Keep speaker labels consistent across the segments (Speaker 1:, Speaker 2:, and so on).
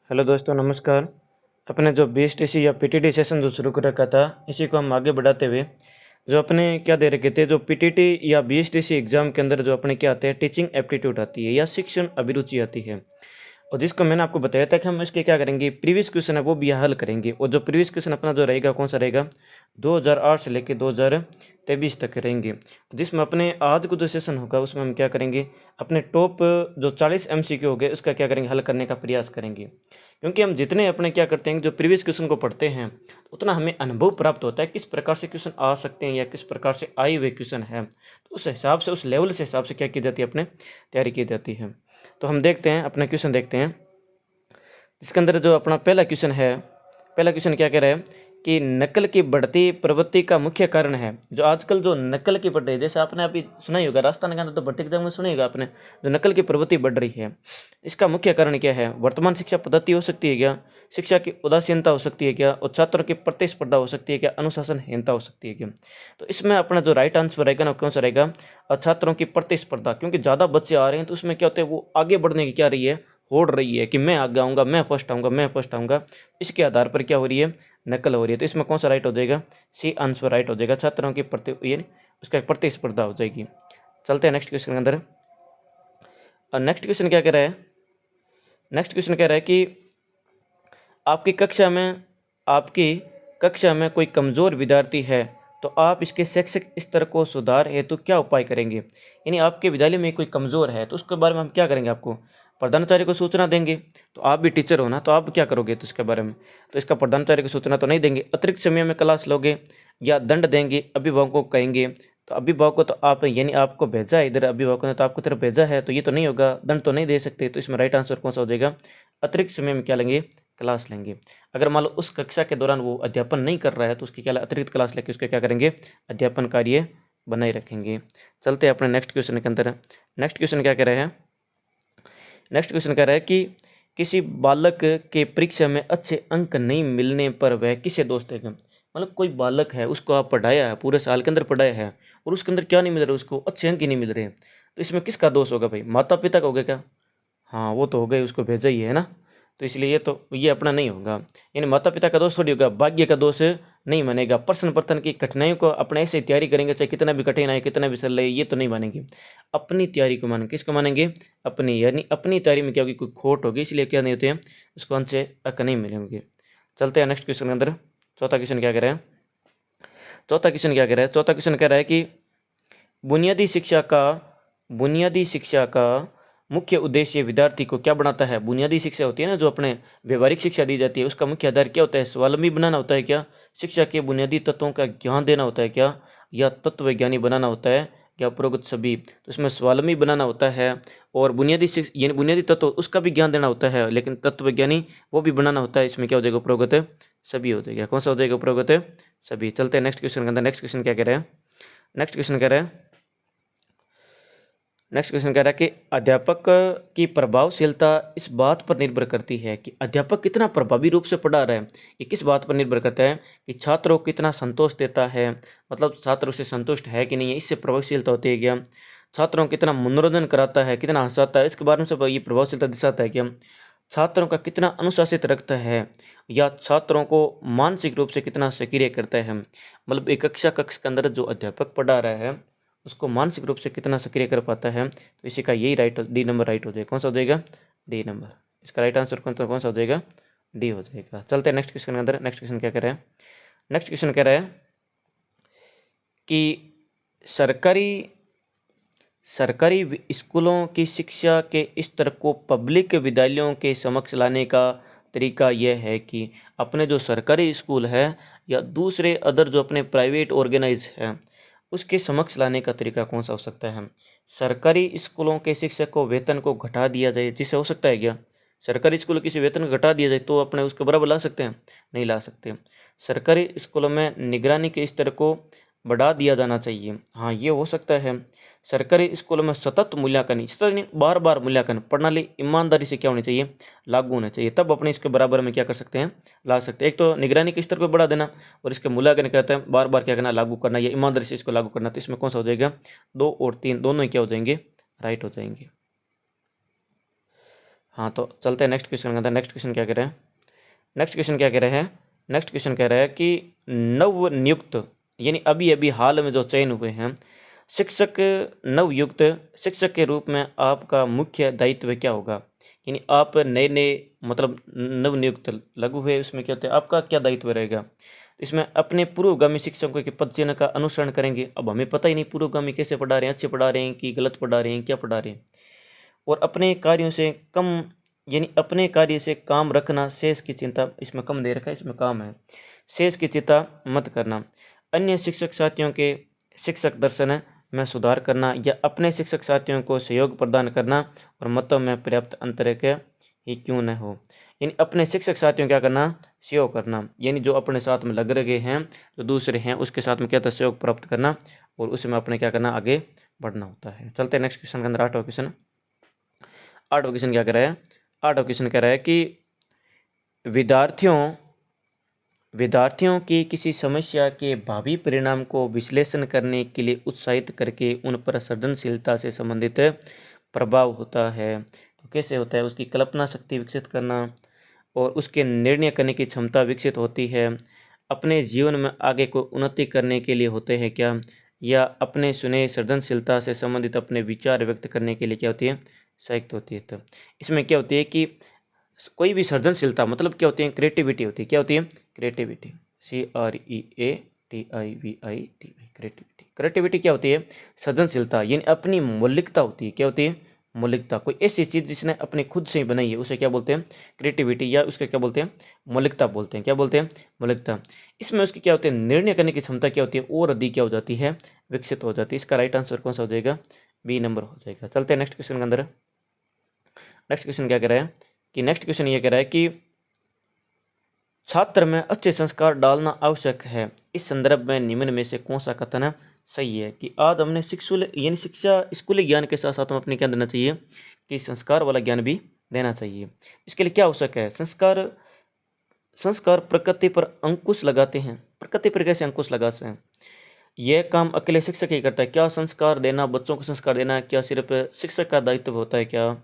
Speaker 1: Hello दोस्तों, नमस्कार। अपने जो बीएसटीसी या पीटीटी सेशन जो शुरू कर रखा था, इसी को हम आगे बढ़ाते हुए जो अपने क्या दे रखे थे, जो पीटीटी या बीएसटीसी एग्जाम के अंदर जो अपने क्या आते हैं, टीचिंग एप्टीट्यूड आती है या शिक्षण अभिरुचि आती है। और जिसको मैंने आपको बताया था कि हम इसके क्या करेंगे, प्रीवियस क्वेश्चन है वो भी यहाँ हल करेंगे। और जो प्रीवियस क्वेश्चन अपना जो रहेगा कौन सा रहेगा, 2008 से लेकर 2023 तक रहेंगे। जिसमें अपने आज को जो सेशन होगा उसमें हम क्या करेंगे, अपने टॉप जो 40 एमसीक्यू हो गए उसका क्या करेंगे, हल करने का प्रयास करेंगे। क्योंकि हम जितने अपने क्या करते हैं, जो प्रीवियस क्वेश्चन को पढ़ते हैं उतना हमें अनुभव प्राप्त होता है किस प्रकार से क्वेश्चन आ सकते हैं या किस प्रकार से आए हुए क्वेश्चन है। तो उस हिसाब से, उस लेवल से हिसाब से क्या की जाती है, अपने तैयारी की जाती है। तो हम देखते हैं, अपना क्वेश्चन देखते हैं। इसके अंदर जो अपना पहला क्वेश्चन है, पहला क्वेश्चन क्या कह रहा है कि नकल की बढ़ती प्रवृत्ति का मुख्य कारण है। जो आजकल जो नकल की बढ़ रही है, जैसे आपने अभी सुना ही होगा, राजस्थान के अंदर तो भर्ती एग्जाम में सुना ही होगा आपने, जो नकल की प्रवृत्ति बढ़ रही है, इसका मुख्य कारण क्या है। वर्तमान शिक्षा पद्धति हो सकती है क्या, शिक्षा की उदासीनता हो सकती है क्या, और छात्रों की प्रतिस्पर्धा हो सकती है क्या, अनुशासनहीनता हो सकती है क्या। तो इसमें अपना जो राइट आंसर रहेगा ना, कौन सा रहेगा, छात्रों की प्रतिस्पर्धा। क्योंकि ज़्यादा बच्चे आ रहे हैं तो उसमें क्या होता है, वो आगे बढ़ने की क्या रही है, होड़ रही है कि मैं आगे आऊँगा, मैं फर्स्ट आऊँगा, मैं फर्स्ट आऊँगा। इसके आधार पर क्या हो रही है, नकल हो रही है। तो इसमें कौन सा राइट हो जाएगा, सी आंसर राइट हो जाएगा। छात्रों की ये उसका प्रतिस्पर्धा हो जाएगी। चलते हैं नेक्स्ट क्वेश्चन के अंदर। और नेक्स्ट क्वेश्चन क्या कह रहा है, नेक्स्ट क्वेश्चन कह रहा है कि आपकी कक्षा में आपकी कक्षा में कोई कमज़ोर विद्यार्थी है तो आप इसके शैक्षिक स्तर को सुधार हेतु क्या उपाय करेंगे। यानी आपके विद्यालय में कोई कमज़ोर है तो उसके बारे में हम क्या करेंगे, आपको प्रधानाचार्य को सूचना देंगे। तो आप भी टीचर हो ना, तो आप क्या करोगे तो इसके बारे में, तो इसका प्रधानाचार्य को सूचना तो नहीं देंगे, अतिरिक्त समय में क्लास लोगे या दंड देंगे, अभिभावकों को कहेंगे। तो अभिभावकों तो आप, यानी आपको भेजा है इधर, अभिभावकों ने तो आपको तरफ भेजा है, तो ये तो नहीं होगा, दंड तो नहीं दे सकते। तो इसमें राइट आंसर कौन सा हो जाएगा, अतिरिक्त समय में क्या लेंगे, क्लास लेंगे। अगर मान लो उस कक्षा के दौरान वो अध्यापन नहीं कर रहा है तो उसकी क्या अतिरिक्त क्लास लेके उसके क्या करेंगे, अध्यापन कार्य बनाए रखेंगे। चलते हैं अपने नेक्स्ट क्वेश्चन के अंदर। नेक्स्ट क्वेश्चन क्या कह रहे हैं, नेक्स्ट क्वेश्चन कह रहा है कि किसी बालक के परीक्षा में अच्छे अंक नहीं मिलने पर वह किसे दोष देगा। मतलब कोई बालक है, उसको आप पढ़ाया है, पूरे साल के अंदर पढ़ाया है और उसके अंदर क्या नहीं मिल रहा, उसको अच्छे अंक ही नहीं मिल रहे, तो इसमें किसका दोष होगा भाई, माता पिता का होगा क्या। हाँ, वो तो हो गए, उसको भेजा ही है ना, तो इसलिए ये अपना नहीं होगा। यानी माता पिता का दोष थोड़ी होगा, भाग्य का दोष नहीं मानेगा। प्रश्न पत्थर की कठिनाइयों को अपने ऐसे तैयारी करेंगे, चाहे कितना भी कठिन आए, कितना भी सरल है, ये तो नहीं मानेंगे। अपनी तैयारी को मानेंगे, किसको मानेंगे, अपनी। यानी अपनी तैयारी में क्या होगी, कोई खोट होगी, इसलिए क्या नहीं होते हैं, उसको अच्छे अंक नहीं मिलेंगे। चलते हैं नेक्स्ट क्वेश्चन के अंदर। चौथा क्वेश्चन क्या कह रहा है, चौथा क्वेश्चन क्या कह रहा है, चौथा क्वेश्चन कह रहा है कि बुनियादी शिक्षा का बुनियादी शिक्षा का मुख्य उद्देश्य विद्यार्थी को क्या बनाता है। बुनियादी शिक्षा होती है ना, जो अपने व्यवहारिक शिक्षा दी जाती है, उसका मुख्य आधार क्या होता है, स्वावलंबी बनाना होता है क्या, शिक्षा के बुनियादी तत्वों का ज्ञान देना होता है क्या, या तत्वज्ञानी बनाना होता है, या उपरोक्त सभी। तो इसमें स्वावलंबी बनाना होता है और बुनियादी शिक्षा यानी बुनियादी तत्व उसका भी ज्ञान देना होता है, लेकिन तत्वज्ञानी वो भी बनाना होता है। इसमें क्या हो जाएगा, उपरोक्त सभी हो जाएगा। कौन सा हो जाएगा, उपरोक्त सभी। चलते हैं नेक्स्ट क्वेश्चन के अंदर। नेक्स्ट क्वेश्चन क्या कह रहे हैं, नेक्स्ट क्वेश्चन कह रहे हैं, नेक्स्ट क्वेश्चन कह रहा है कि अध्यापक की प्रभावशीलता इस बात पर निर्भर करती है कि अध्यापक कितना प्रभावी रूप से पढ़ा रहा है। ये किस बात पर निर्भर करता है कि छात्रों को कितना संतोष देता है, मतलब छात्र उससे संतुष्ट है कि नहीं है, इससे प्रभावशीलता होती है क्या। छात्रों को कितना मनोरंजन कराता है, कितना हंसाता है, इसके बारे में सब ये प्रभावशीलता दिखाता है क्या। छात्रों का कितना अनुशासित रखता है, या छात्रों को मानसिक रूप से कितना सक्रिय करता है। मतलब एक कक्ष के अंदर जो अध्यापक पढ़ा रहा है उसको मानसिक रूप से कितना सक्रिय कर पाता है। तो इसी का यही राइट, डी नंबर राइट हो जाएगा। कौन सा हो जाएगा, डी नंबर। इसका राइट आंसर कौन सा हो जाएगा, डी हो जाएगा। चलते हैं नेक्स्ट क्वेश्चन के अंदर। नेक्स्ट क्वेश्चन क्या कह रहा है, नेक्स्ट क्वेश्चन कह रहा है कि सरकारी सरकारी स्कूलों की शिक्षा के स्तर को पब्लिक विद्यालयों के समक्ष लाने का तरीका यह है कि अपने जो सरकारी स्कूल है या दूसरे अदर जो अपने प्राइवेट ऑर्गेनाइज है उसके समक्ष लाने का तरीका कौन सा हो सकता है। सरकारी स्कूलों के शिक्षक को वेतन को घटा दिया जाए, जिससे हो सकता है क्या, सरकारी स्कूलों किसी वेतन घटा दिया जाए तो अपने उसके बराबर ला सकते हैं, नहीं ला सकते। सरकारी स्कूलों में निगरानी के स्तर को बढ़ा दिया जाना चाहिए, हाँ ये हो सकता है। सरकारी स्कूलों में सतत मूल्यांकन, सतत नहीं बार बार मूल्यांकन प्रणाली ईमानदारी से क्या होनी चाहिए, लागू होना चाहिए, तब अपने इसके बराबर में क्या कर सकते हैं, ला सकते हैं। एक तो निगरानी के स्तर को बढ़ा देना और इसके मूल्यांकन कहते हैं बार बार क्या करना, लागू करना या ईमानदारी से इसको लागू करना। तो इसमें कौन सा हो जाएगा, 2 और 3 दोनों ही क्या हो जाएंगे, राइट हो जाएंगे। हाँ, तो चलते हैं नेक्स्ट क्वेश्चन के अंदर। नेक्स्ट क्वेश्चन क्या कह रहे हैं? नेक्स्ट क्वेश्चन क्या कह रहे हैं? नेक्स्ट क्वेश्चन कह रहा है कि नवनियुक्त यानी अभी अभी हाल में जो चयन हुए हैं शिक्षक, नवयुक्त शिक्षक के रूप में आपका मुख्य दायित्व क्या होगा? यानी आप नए नए मतलब नवनियुक्त लागू हुए, उसमें क्या होता है, आपका क्या दायित्व रहेगा? इसमें अपने पूर्वगामी शिक्षकों के पद चिन्ह का अनुसरण करेंगे। अब हमें पता ही नहीं पूर्वगामी कैसे पढ़ा रहे हैं, अच्छे पढ़ा रहे हैं कि गलत पढ़ा रहे हैं, क्या पढ़ा रहे हैं। और अपने कार्यों से कम यानी अपने कार्य से काम रखना, शेष की चिंता, इसमें कम दे रखा है, इसमें काम है, शेष की चिंता मत करना। अन्य शिक्षक साथियों के शिक्षक दर्शन में सुधार करना या अपने शिक्षक साथियों को सहयोग प्रदान करना और मतों में पर्याप्त अंतर के ही क्यों न हो। यानी अपने शिक्षक साथियों क्या करना? सहयोग करना, यानी जो अपने साथ में लग रहे हैं, जो दूसरे हैं, उसके साथ में क्या था? सहयोग प्राप्त करना, और उसमें अपने क्या करना? आगे बढ़ना होता है। चलते हैं नेक्स्ट क्वेश्चन के अंदर। 8वां क्वेश्चन। 8वां क्वेश्चन क्या कह रहा है? 8वां क्वेश्चन कह रहा है कि विद्यार्थियों की किसी समस्या के भावी परिणाम को विश्लेषण करने के लिए उत्साहित करके उन पर सृजनशीलता से संबंधित प्रभाव होता है। तो कैसे होता है? उसकी कल्पना शक्ति विकसित करना और उसके निर्णय करने की क्षमता विकसित होती है। अपने जीवन में आगे को उन्नति करने के लिए होते हैं क्या? या अपने सुने सृजनशीलता से संबंधित अपने विचार व्यक्त करने के लिए क्या होती है? सहायक होती है। तो इसमें क्या होती है कि कोई भी सृजनशीलता मतलब क्या होती है? क्रिएटिविटी होती है। क्या होती है? क्रिएटिविटी। CREATIVITY, creativity. क्रिएटिविटी क्या होती है? सृजनशीलता, यानी अपनी मौलिकता होती है। क्या होती है? मौलिकता। कोई ऐसी चीज़ जिसने अपने खुद से ही बनाई है उसे क्या बोलते हैं? क्रिएटिविटी, या उसके क्या बोलते हैं? मौलिकता बोलते हैं। क्या बोलते हैं? मौलिकता। इसमें उसकी क्या होती है? निर्णय करने की क्षमता क्या होती है? और अधिक क्या हो जाती है? विकसित हो जाती है। इसका राइट आंसर कौन सा हो जाएगा? बी नंबर हो जाएगा। चलते हैं नेक्स्ट क्वेश्चन के अंदर। नेक्स्ट क्वेश्चन क्या कह रहा है कि नेक्स्ट क्वेश्चन ये कह रहा है कि छात्र में अच्छे संस्कार डालना आवश्यक है। इस संदर्भ में निम्न में से कौन सा कथन सही है? कि आज हमने शिक्षा स्कूली ज्ञान के साथ साथ हम अपने क्या देना चाहिए? कि संस्कार वाला ज्ञान भी देना चाहिए। इसके लिए क्या आवश्यक है? संस्कार। संस्कार प्रकृति पर अंकुश लगाते हैं। प्रकृति पर कैसे अंकुश लगाते हैं? यह काम अकेले शिक्षक ही करता है क्या? संस्कार देना, बच्चों को संस्कार देना क्या सिर्फ शिक्षक का दायित्व होता है क्या?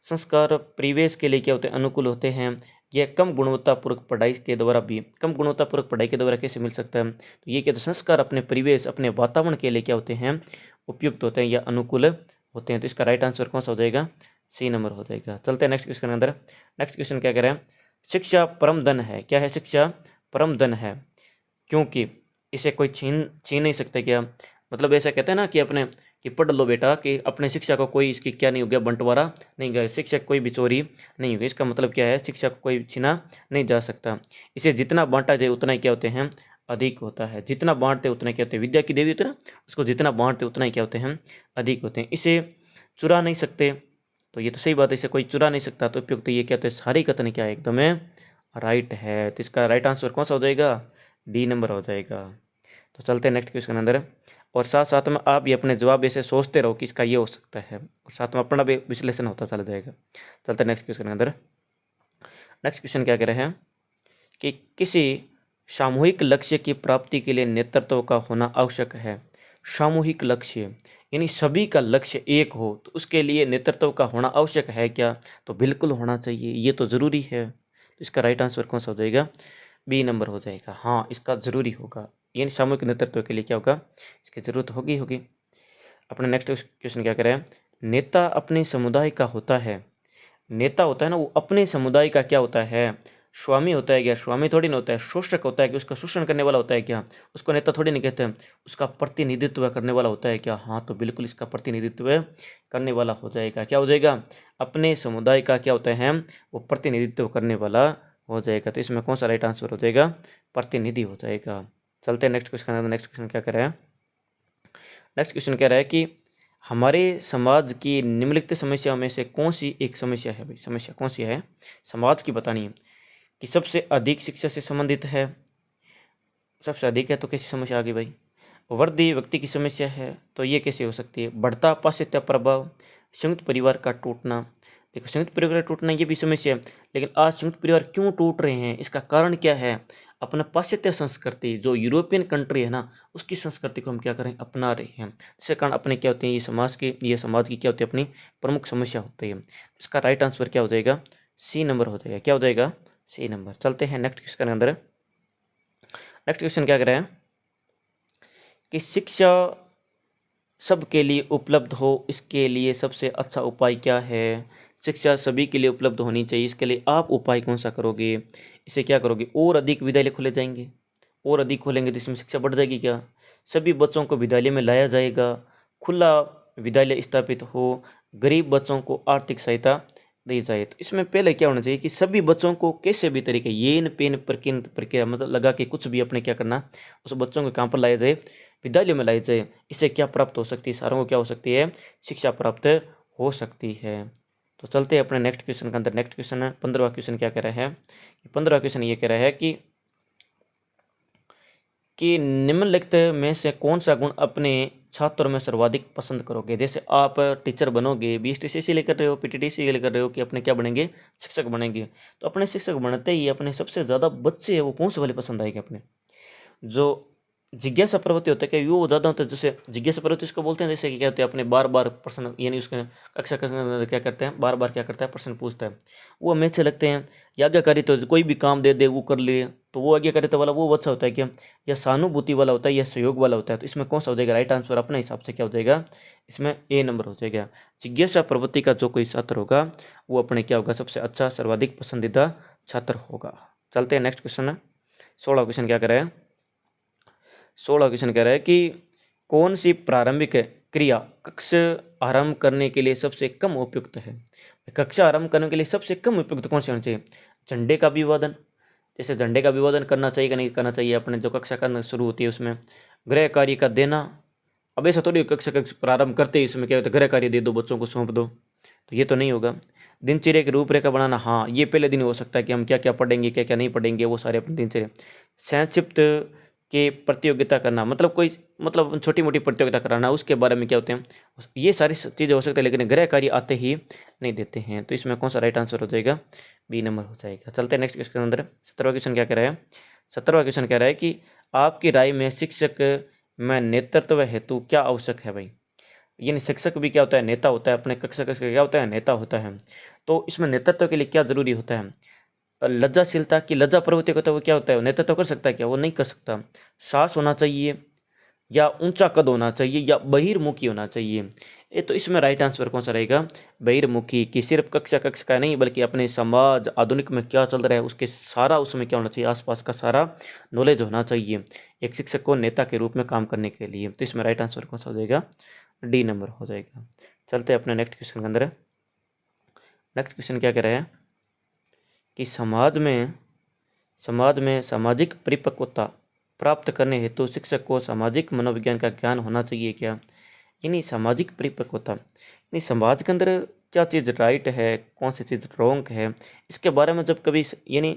Speaker 1: संस्कार परिवेश के लिए क्या होते हैं? अनुकूल होते हैं। यह कम गुणवत्तापूर्वक पढ़ाई के द्वारा भी, कम गुणवत्तापूर्वक पढ़ाई के द्वारा कैसे मिल सकता है? तो ये क्या, तो संस्कार अपने परिवेश, अपने वातावरण के लिए क्या होते हैं? उपयुक्त होते हैं या अनुकूल होते हैं। तो इसका राइट आंसर कौन सा हो जाएगा? सी नंबर हो जाएगा। चलते हैं नेक्स्ट क्वेश्चन के अंदर। नेक्स्ट क्वेश्चन क्या कह रहे हैं? शिक्षा परम धन है। क्या है? शिक्षा परम धन है क्योंकि इसे कोई छीन छीन नहीं सकता क्या? मतलब ऐसा कहते हैं ना कि अपने कि पढ़ लो बेटा, कि अपने शिक्षा को कोई इसकी क्या नहीं हो गया? बंटवारा नहीं गया। शिक्षा कोई भी चोरी नहीं होगी। इसका मतलब क्या है? शिक्षा को कोई छीना नहीं जा सकता। इसे जितना बांटा जाए उतना ही क्या होते हैं? अधिक होता है। जितना बांटते उतना क्या होते हैं? विद्या की देवी होते हैं ना, उसको जितना बांटते उतना ही क्या होते हैं? अधिक होते हैं। इसे चुरा नहीं सकते। तो ये तो सही बात है, इसे कोई चुरा नहीं सकता। तो उपयुक्त ये क्या होते हैं? सारे कथन क्या है? एकदम राइट है। तो इसका राइट आंसर कौन सा हो जाएगा? डी नंबर हो जाएगा। तो चलते हैं नेक्स्ट क्वेश्चन अंदर। और साथ साथ में आप भी अपने जवाब ऐसे सोचते रहो कि इसका ये हो सकता है, और साथ में अपना भी विश्लेषण होता चला जाएगा। चलते हैं नेक्स्ट क्वेश्चन के अंदर। नेक्स्ट क्वेश्चन क्या कह रहे हैं कि किसी सामूहिक लक्ष्य की प्राप्ति के लिए नेतृत्व का होना आवश्यक है। सामूहिक लक्ष्य यानी सभी का लक्ष्य एक हो, तो उसके लिए नेतृत्व का होना आवश्यक है क्या? तो बिल्कुल होना चाहिए, ये तो ज़रूरी है। तो इसका राइट आंसर कौन सा हो जाएगा? बी नंबर हो जाएगा। हाँ, इसका ज़रूरी होगा, यानी सामूहिक नेतृत्व के लिए क्या होगा? इसकी ज़रूरत होगी होगी। अपने नेक्स्ट क्वेश्चन क्या करें? नेता अपने समुदाय का होता है। नेता होता है ना, वो अपने समुदाय का क्या होता है? स्वामी होता है क्या? स्वामी थोड़ी ना होता है। शोषक होता है कि उसका शोषण करने वाला होता है क्या? उसको नेता थोड़ी नहीं कहते हैं। उसका प्रतिनिधित्व करने वाला होता है क्या? हाँ, तो बिल्कुल इसका प्रतिनिधित्व करने वाला हो जाएगा। क्या हो जाएगा? अपने समुदाय का क्या होता है? वो प्रतिनिधित्व करने वाला हो जाएगा। तो इसमें कौन सा राइट आंसर हो जाएगा? प्रतिनिधि हो जाएगा। चलते हैं नेक्स्ट क्वेश्चन। नेक्स्ट क्वेश्चन क्या कह रहा है? नेक्स्ट क्वेश्चन कह रहा है कि हमारे समाज की निम्नलिखित समस्याओं में से कौन सी एक समस्या है? भाई समस्या कौन सी है? समाज की बतानी है कि सबसे अधिक शिक्षा से संबंधित है। सबसे अधिक है तो कैसी समस्या आ गई भाई? वर्दी व्यक्ति की समस्या है, तो ये कैसे हो सकती है? बढ़ता पाश्चात्य प्रभाव, संयुक्त परिवार का टूटना। देखो संयुक्त परिवार टूटना ये भी समस्या है, लेकिन आज संयुक्त परिवार क्यों टूट रहे हैं, इसका कारण क्या है? अपना पाश्चात्य संस्कृति जो यूरोपियन कंट्री है ना, उसकी संस्कृति को हम क्या करें, अपना रहे हैं। जिसके कारण अपने क्या होते हैं, ये समाज की क्या होती है, अपनी प्रमुख समस्या होती है। इसका राइट आंसर क्या हो जाएगा? सी नंबर हो जाएगा। क्या हो जाएगा? C number. चलते हैं नेक्स्ट क्वेश्चन के अंदर। नेक्स्ट क्वेश्चन क्या कह रहा है कि शिक्षा सबके लिए उपलब्ध हो, इसके लिए सबसे अच्छा उपाय क्या है? शिक्षा सभी के लिए उपलब्ध होनी चाहिए, इसके लिए आप उपाय कौन सा करोगे? इसे क्या करोगे? और अधिक विद्यालय खोले जाएंगे, और अधिक खोलेंगे तो इसमें शिक्षा बढ़ जाएगी क्या? सभी बच्चों को विद्यालय में लाया जाएगा, खुला विद्यालय स्थापित हो, गरीब बच्चों को आर्थिक सहायता दी जाए। तो इसमें पहले क्या होना चाहिए कि सभी बच्चों को कैसे भी तरीके येन पेन प्रक्रिया मतलब लगा के कुछ भी अपने क्या करना, उस बच्चों को कहाँ पर लाया जाए? विद्यालयों में लाई जाए। इससे क्या प्राप्त हो सकती है? सारों को क्या हो सकती है? शिक्षा प्राप्त हो सकती है। तो चलते हैं अपने नेक्स्ट क्वेश्चन के अंदर। नेक्स्ट क्वेश्चन है 15वां क्वेश्चन। क्या कह रहा है? 15वां क्वेश्चन ये कह रहा है कि निम्नलिखित में से कौन सा गुण अपने छात्रों में सर्वाधिक पसंद करोगे? जैसे आप टीचर बनोगे, बीएसटीसी से लेकर रहे हो, पीटीटी लेकर रहे हो कि अपने क्या बनेंगे? शिक्षक बनेंगे। तो अपने शिक्षक बनते ही अपने सबसे ज़्यादा बच्चे है वो कौन से वाले पसंद आएंगे? अपने जो जिज्ञासा प्रवृत्ति होता है क्या वो ज़्यादा होता है? जैसे जिज्ञासा प्रवृत्ति उसको बोलते हैं, जैसे कि क्या होते हैं अपने बार बार प्रश्न, यानी उसके कक्षा के अंदर क्या करते हैं, बार बार क्या करता है, प्रश्न पूछता है, वो हमें अच्छे लगते हैं। या आज्ञाकारी तो कोई भी काम दे दे वो कर ले, तो वो आज्ञाकारिता वाला वो अच्छा होता है क्या? या सहानुभूति वाला होता है, या सहयोग वाला होता है? तो इसमें कौन सा हो जाएगा? राइट आंसर अपने हिसाब से क्या हो जाएगा? इसमें ए नंबर हो जाएगा। जिज्ञासा प्रवृत्ति का जो कोई छात्र होगा वो अपने क्या होगा? सबसे अच्छा सर्वाधिक पसंदीदा छात्र होगा। चलते हैं नेक्स्ट क्वेश्चन है। 16 क्वेश्चन क्या कर रहा है? 16 क्वेश्चन कह रहा है कि कौन सी प्रारंभिक क्रिया कक्षा आरंभ करने के लिए सबसे कम उपयुक्त है? कक्षा आरंभ करने के लिए सबसे कम उपयुक्त कौन सी होनी चाहिए? झंडे का अभिवादन, जैसे झंडे का अभिवादन करना चाहिए कि नहीं करना चाहिए अपने जो कक्षा करना शुरू होती है उसमें? गृह कार्य का देना, अब ऐसा थोड़ी कक्षा प्रारंभ करते ही इसमें क्या होता है गृह कार्य दे दो, बच्चों को सौंप दो, तो ये तो नहीं होगा। दिनचर्या की रूपरेखा बनाना, हाँ ये पहले दिन हो सकता है कि हम क्या क्या पढ़ेंगे क्या क्या नहीं पढ़ेंगे, वो सारे अपनी दिनचर्या। संक्षिप्त के प्रतियोगिता करना, मतलब कोई मतलब छोटी मोटी प्रतियोगिता कराना, उसके बारे में क्या होते हैं, ये सारी चीज़ें हो सकती है, लेकिन गृह कार्य आते ही नहीं देते हैं। तो इसमें कौन सा राइट आंसर हो जाएगा? बी नंबर हो जाएगा। चलते हैं नेक्स्ट क्वेश्चन के अंदर। 17वां क्वेश्चन क्या कह रहा है? 17वां क्वेश्चन कह रहा है कि आपकी राय में शिक्षक में नेतृत्व हेतु क्या आवश्यक है? भाई यानी शिक्षक भी क्या होता है? नेता होता है। अपने कक्षा क्या होता है? नेता होता है। तो इसमें नेतृत्व के लिए क्या जरूरी होता है? लज्जाशीलता की लज्जा प्रवृत्ति होता है, वो क्या होता है? नेतृत्व कर सकता है क्या? वो नहीं कर सकता। साहस होना चाहिए, या ऊंचा कद होना चाहिए, या बहिर्मुखी होना चाहिए? ये तो इसमें राइट आंसर कौन सा रहेगा? बहिर्मुखी। कि सिर्फ कक्षा का नहीं बल्कि अपने समाज आधुनिक में क्या चल रहा है उसके सारा उसमें क्या होना चाहिए? आसपास का सारा नॉलेज होना चाहिए एक शिक्षक को नेता के रूप में काम करने के लिए। तो इसमें राइट आंसर कौन सा हो जाएगा? डी नंबर हो जाएगा। चलते हैं अपने नेक्स्ट क्वेश्चन के अंदर। नेक्स्ट क्वेश्चन क्या कह रहा है कि समाज में सामाजिक परिपक्वता प्राप्त करने हेतु शिक्षक को सामाजिक मनोविज्ञान का ज्ञान होना चाहिए क्या? यानी सामाजिक परिपक्वता यानी समाज के अंदर क्या चीज़ राइट है, कौन सी चीज़ रॉन्ग है, इसके बारे में जब कभी यानी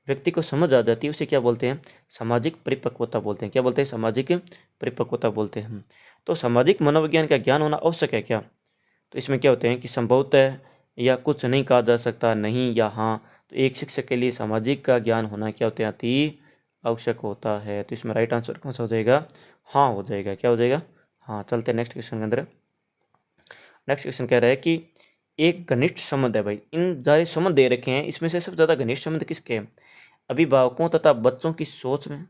Speaker 1: व्यक्ति को समझ आ जाती है उसे क्या बोलते हैं? सामाजिक परिपक्वता बोलते हैं। क्या बोलते हैं? सामाजिक परिपक्वता बोलते हैं। तो सामाजिक मनोविज्ञान का ज्ञान होना आवश्यक है क्या? तो इसमें क्या होते हैं कि संभवतः, या कुछ नहीं कहा जा सकता, नहीं या हाँ। तो एक शिक्षक के लिए सामाजिक का ज्ञान होना क्या होता है? अति आवश्यक होता है। तो इसमें राइट आंसर कौन सा हो जाएगा? हाँ हो जाएगा। क्या हो जाएगा? हाँ। चलते हैं नेक्स्ट क्वेश्चन के अंदर। नेक्स्ट क्वेश्चन कह रहा है कि एक घनिष्ठ संबंध है। भाई इन सारे संबंध दे रखे हैं, इसमें से सबसे ज़्यादा घनिष्ठ संबंध किसके हैं? अभिभावकों तथा बच्चों की सोच में।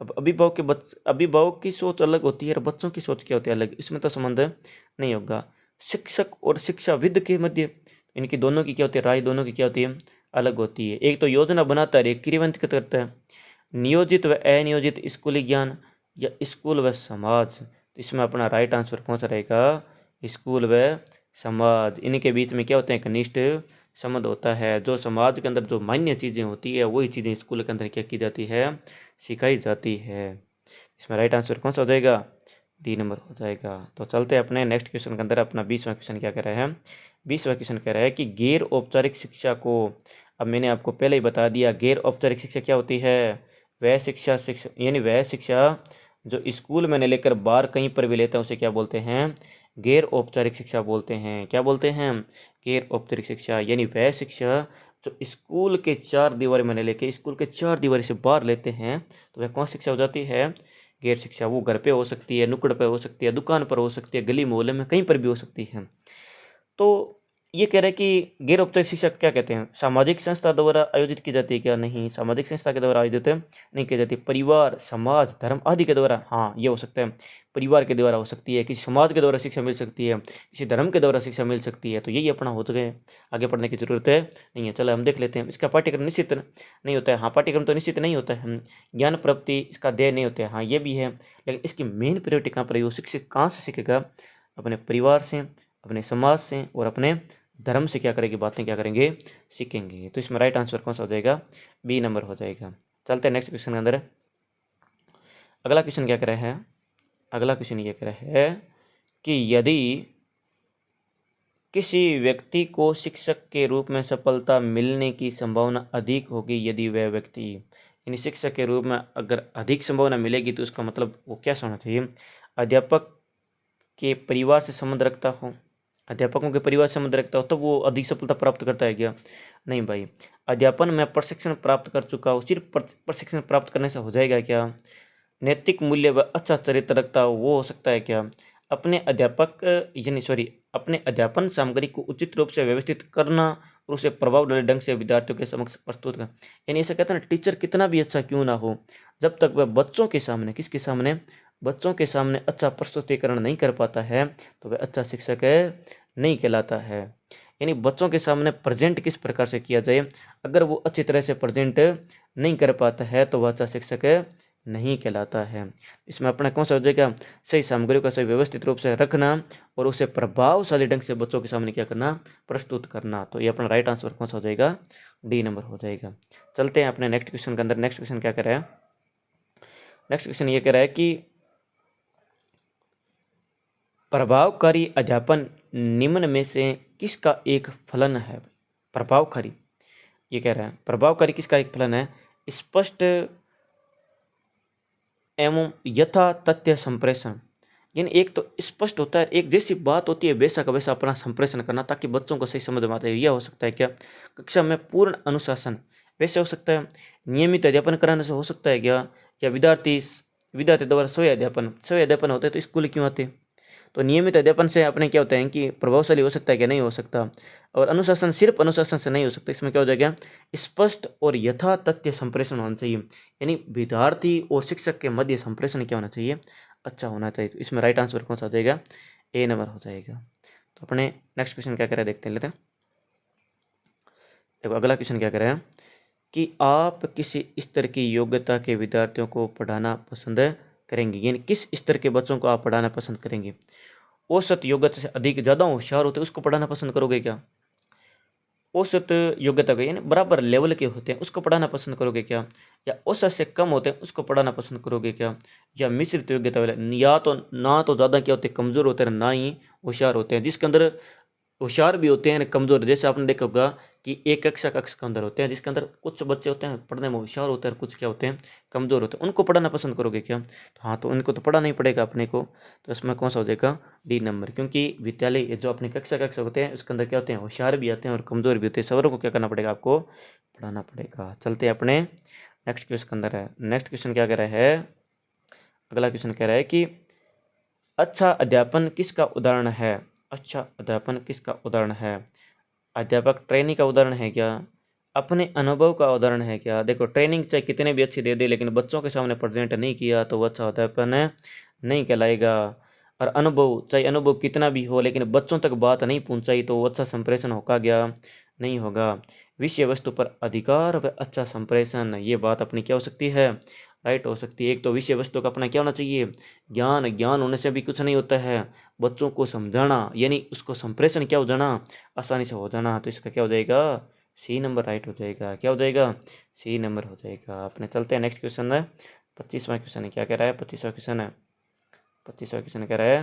Speaker 1: अब अभिभावक की सोच अलग होती है और बच्चों की सोच क्या होती है? अलग। इसमें तो संबंध नहीं होगा। शिक्षक और शिक्षाविद के मध्य, इनकी दोनों की क्या होती है? राय दोनों की क्या होती है? अलग होती है। एक तो योजना बनाता है, एक क्रियान्वित करता है। नियोजित व अनियोजित स्कूली ज्ञान, या स्कूल व समाज? तो इसमें अपना राइट आंसर कौन सा रहेगा? स्कूल व समाज। इनके बीच में क्या होते हैं? घनिष्ठ संबंध होता है। जो समाज के अंदर जो मान्य चीज़ें होती है वही चीज़ें स्कूल के अंदर क्या की जाती है? सिखाई जाती है। इसमें राइट आंसर कौन सा हो जाएगा? डी नंबर हो जाएगा। तो चलते हैं अपने नेक्स्ट क्वेश्चन के अंदर। अपना 20वां क्वेश्चन क्या कह रहा है? 20वां क्वेश्चन कह रहा है कि गैर औपचारिक शिक्षा को, अब मैंने आपको पहले ही बता दिया, गैर औपचारिक शिक्षा क्या होती है? वह शिक्षा यानी वह शिक्षा जो स्कूल में नहीं लेकर बाहर कहीं पर भी लेते हैं उसे क्या बोलते हैं? गैर औपचारिक शिक्षा बोलते हैं। क्या बोलते हैं? गैर औपचारिक शिक्षा, यानी वह शिक्षा जो स्कूल के चार दीवारी में नहीं लेके स्कूल के चार दीवारी से बाहर लेते हैं, तो वह कौन सी शिक्षा हो जाती है? गैर शिक्षा। वो घर पे हो सकती है, नुक्कड़ पे हो सकती है, दुकान पर हो सकती है, गली मोहल्ले में कहीं पर भी हो सकती है। तो ये कह रहे हैं कि गैर औपचारिक शिक्षा क्या कहते हैं? सामाजिक संस्था द्वारा आयोजित की जाती है क्या? नहीं, सामाजिक संस्था के द्वारा आयोजित नहीं की जाती। परिवार, समाज, धर्म आदि के द्वारा, हाँ ये हो सकता है। परिवार के द्वारा हो सकती है, किसी समाज के द्वारा शिक्षा मिल सकती है, किसी धर्म के द्वारा शिक्षा मिल सकती है। तो यही अपना हो चुके हैं, आगे पढ़ने की जरूरत है नहीं है। चलो हम देख लेते हैं। इसका पाठ्यक्रम निश्चित नहीं होता है। हाँ, पाठ्यक्रम तो निश्चित नहीं होता है। ज्ञान प्राप्ति इसका ध्येय नहीं होता है। हाँ ये भी है, लेकिन इसकी मेन प्रायोरिटी कहाँ पर है? वो शिक्षक कहाँ से सीखेगा? अपने परिवार से, अपने समाज से और अपने धर्म से क्या करेंगे? बातें क्या करेंगे? सीखेंगे। तो इसमें राइट आंसर कौन सा हो जाएगा? बी नंबर हो जाएगा। चलते हैं नेक्स्ट क्वेश्चन के अंदर। अगला क्वेश्चन क्या कह रहा है? अगला क्वेश्चन ये कह रहा है कि यदि किसी व्यक्ति को शिक्षक के रूप में सफलता मिलने की संभावना अधिक होगी, यदि वह व्यक्ति, यानी शिक्षक के रूप में अगर अधिक संभावना मिलेगी, तो उसका मतलब वो क्या होना चाहिए? अध्यापक के परिवार से संबंध रखता हो, अध्यापकों के परिवार से संबंध रखता हो, तो वो अधिक सफलता प्राप्त करता है क्या? नहीं भाई। अध्यापन में प्रशिक्षण प्राप्त कर चुका हो, सिर्फ प्रशिक्षण प्राप्त करने से हो जाएगा क्या? नैतिक मूल्य व अच्छा चरित्र रखता हो, वो हो सकता है क्या? अपने अपने अध्यापन सामग्री को उचित रूप से व्यवस्थित करना और उसे प्रभावशाली ढंग से विद्यार्थियों के समक्ष प्रस्तुत करना। यानी ऐसा कहते हैं ना, टीचर कितना भी अच्छा क्यों ना हो, जब तक वह बच्चों के सामने, किसके सामने? बच्चों के सामने अच्छा प्रस्तुतिकरण नहीं कर पाता है, तो वह अच्छा शिक्षक नहीं कहलाता है। यानी बच्चों के सामने प्रेजेंट किस प्रकार से किया जाए, अगर वो अच्छी तरह से प्रेजेंट नहीं कर पाता है, तो वह अच्छा शिक्षक नहीं कहलाता है। इसमें अपना कौन सा हो जाएगा? सही सामग्री का सही व्यवस्थित रूप से रखना और उसे प्रभावशाली ढंग से बच्चों के सामने क्या करना? प्रस्तुत करना। तो ये अपना राइट आंसर कौन सा हो जाएगा? डी नंबर हो जाएगा। चलते हैं अपने नेक्स्ट क्वेश्चन के अंदर। नेक्स्ट क्वेश्चन क्या कह रहा है? नेक्स्ट क्वेश्चन ये कह रहा है कि प्रभावकारी अध्यापन निम्न में से किसका एक फलन है? प्रभावकारी, ये कह रहा है प्रभावकारी किसका एक फलन है? स्पष्ट एवं यथा तथ्य संप्रेषण। यानी एक तो स्पष्ट होता है, एक जैसी बात होती है वैसा का वैसा अपना संप्रेषण करना, ताकि बच्चों को सही समझ में आता है। यह हो सकता है क्या? कक्षा में पूर्ण अनुशासन, वैसे हो सकता है। नियमित अध्यापन कराने से हो सकता है क्या? या विद्यार्थी विद्यार्थी द्वारा स्वयं अध्यापन होते हैं, तो स्कूल क्यों आते? तो नियमित अध्यापन से अपने क्या होता है कि प्रभावशाली हो सकता है क्या? नहीं हो सकता। और अनुशासन, सिर्फ अनुशासन से नहीं हो सकता। इसमें क्या हो जाएगा? स्पष्ट और यथा तथ्य संप्रेषण होना चाहिए। यानी विद्यार्थी और शिक्षक के मध्य संप्रेषण क्या होना चाहिए? अच्छा होना चाहिए। तो इसमें राइट आंसर कौन सा हो जाएगा? ए नंबर हो जाएगा। तो अपने नेक्स्ट क्वेश्चन क्या कह रहा है देखते हैं, लेते हैं। देखो अगला क्वेश्चन क्या कह रहा है कि आप किस स्तर की योग्यता के विद्यार्थियों को पढ़ाना पसंद करेंगे? यानी किस स्तर के बच्चों को आप पढ़ाना पसंद करेंगे? औसत योग्यता से अधिक, ज़्यादा होशियार होते हैं उसको पढ़ाना पसंद करोगे क्या? औसत योग्यता के यानी बराबर लेवल के होते हैं उसको पढ़ाना पसंद करोगे क्या? या औसत से कम होते हैं उसको पढ़ाना पसंद करोगे क्या? या मिश्रित योग्यता वाले, या तो ना तो ज़्यादा क्या होते हैं, कमज़ोर होते हैं, ना ही होशियार होते हैं, जिसके अंदर होशियार भी होते हैं कमज़ोर। जैसे आपने देखा होगा कि एक कक्षा कक्ष के अंदर होते हैं, जिसके अंदर कुछ बच्चे होते हैं पढ़ने में होशियार होते हैं और कुछ क्या होते हैं, कमज़ोर होते हैं। उनको पढ़ाना पसंद करोगे क्या? तो हाँ, तो उनको तो पढ़ाना ही पड़ेगा अपने को। तो इसमें कौन सा हो जाएगा? D number. क्योंकि विद्यालय जो अपने कक्षा कक्ष होते हैं उसके अंदर क्या होते हैं, होशियार भी आते हैं और कमज़ोर भी होते हैं। सबरों को क्या करना पड़ेगा? आपको पढ़ाना पड़ेगा। चलते हैं अपने नेक्स्ट क्वेश्चन के अंदर है। नेक्स्ट क्वेश्चन क्या कह रहा है? अगला क्वेश्चन कह रहा है कि अच्छा अध्यापन किसका उदाहरण है? अच्छा अध्यापन किसका उदाहरण है? अध्यापक ट्रेनिंग का उदाहरण है क्या? अपने अनुभव का उदाहरण है क्या? देखो, ट्रेनिंग चाहे कितने भी अच्छी दे दे, लेकिन बच्चों के सामने प्रेजेंट नहीं किया तो वो अच्छा अध्यापन नहीं कहलाएगा। और अनुभव, चाहे अनुभव कितना भी हो, लेकिन बच्चों तक बात नहीं पहुंचाई तो वो अच्छा संप्रेषण होगा क्या? नहीं होगा। विषय वस्तु पर अधिकार व अच्छा संप्रेषण, ये बात अपनी क्या हो सकती है? राइट हो सकती है। एक तो विषय वस्तु का अपना क्या होना चाहिए? ज्ञान। ज्ञान होने से भी कुछ नहीं होता है, बच्चों को समझाना, यानी उसको संप्रेषण क्या हो जाना? आसानी से हो जाना। तो इसका क्या हो जाएगा? सी नंबर राइट हो जाएगा। क्या हो जाएगा? सी नंबर हो जाएगा। अपने चलते हैं नेक्स्ट क्वेश्चन है। 25वां क्वेश्चन है। क्या कह रहा है? 25वां क्वेश्चन है। 25वां क्वेश्चन कह रहा है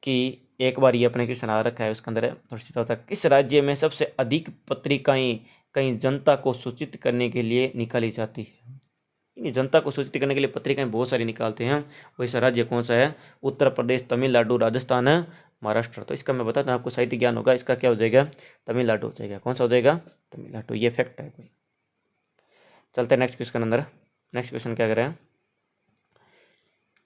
Speaker 1: कि एक बार ये अपने क्वेश्चन आ रखा है, उसके अंदर थोड़ी सी होता है, किस राज्य में सबसे अधिक पत्रिकाएं कहीं जनता को सूचित करने के लिए निकाली जाती है? यानी जनता को सूचित करने के लिए पत्रिकाएं बहुत सारी निकालते हैं। वैसा राज्य कौन सा है? उत्तर प्रदेश, तमिलनाडु, राजस्थान, महाराष्ट्र। तो इसका मैं बताता हूँ, आपको साहित्य ज्ञान होगा, इसका क्या हो जाएगा? तमिलनाडु हो जाएगा। कौन सा हो जाएगा? तमिलनाडु। ये फैक्ट है कोई। चलते हैं नेक्स्ट क्वेश्चन अंदर। नेक्स्ट क्वेश्चन क्या करें